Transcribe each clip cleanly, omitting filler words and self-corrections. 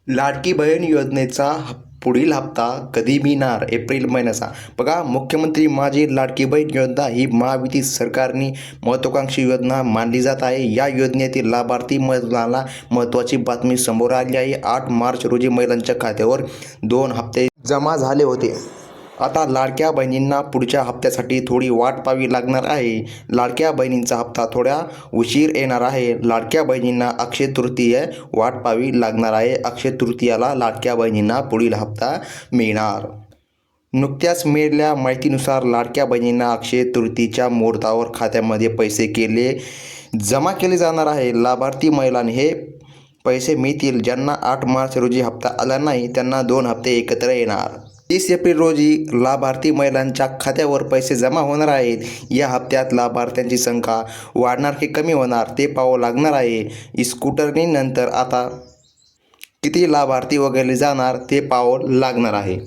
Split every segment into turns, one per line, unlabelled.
लाडकी बहीण योजनेचा पुढील हप्ता कधी मिळणार? एप्रिल महिन्याचा. बघा, मुख्यमंत्री माझी लाडकी बहीण योजना ही महायुती सरकारने महत्त्वाकांक्षी योजना मानली जात आहे. या योजनेतील लाभार्थी महिलांना महत्त्वाची बातमी समोर आली आहे. 8 मार्च रोजी महिलांच्या खात्यावर 2 हप्ते जमा झाले होते. आता लाडक्या बहिणींना पुढच्या हप्त्यासाठी थोडी वाट पाहावी लागणार आहे. लाडक्या बहिणींचा हप्ता थोड्या उशीर येणार आहे. लाडक्या बहिणींना अक्षय तृतीया वाट पाहावी लागणार आहे. अक्षय तृतीयाला लाडक्या बहिणींना पुढील हप्ता मिळणार. नुकत्याच मिळालेल्या माहितीनुसार लाडक्या बहिणींना अक्षय तृतीयेच्या मुहूर्तावर खात्यामध्ये पैसे जमा केले जाणार आहे. लाभार्थी महिलांनी हे पैसे मिळतील. ज्यांना 8 मार्च रोजी हप्ता आला नाही त्यांना 2 हप्ते एकत्र येणार. 30 एप्रिल रोजी लाभार्थी महिलांच्या खात्यावर पैसे जमा होणार आहेत. या हप्त्यात लाभार्थ्यांची संख्या वाढणार की कमी होणार ते पाहावं लागणार आहे. स्कूटरनी नंतर आता किती लाभार्थी वगळले जाणार ते पाहावं लागणार आहे.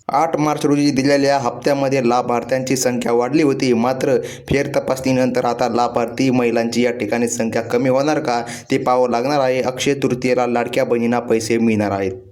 8 मार्च रोजी दिलेल्या हप्त्यामध्ये लाभार्थ्यांची संख्या वाढली होती. मात्र फेरतपासणीनंतर आता लाभार्थी महिलांची या ठिकाणी संख्या कमी होणार का ते पाहावं लागणार आहे. अक्षय तृतीयेला लाडक्या बहिणींना पैसे मिळणार आहेत.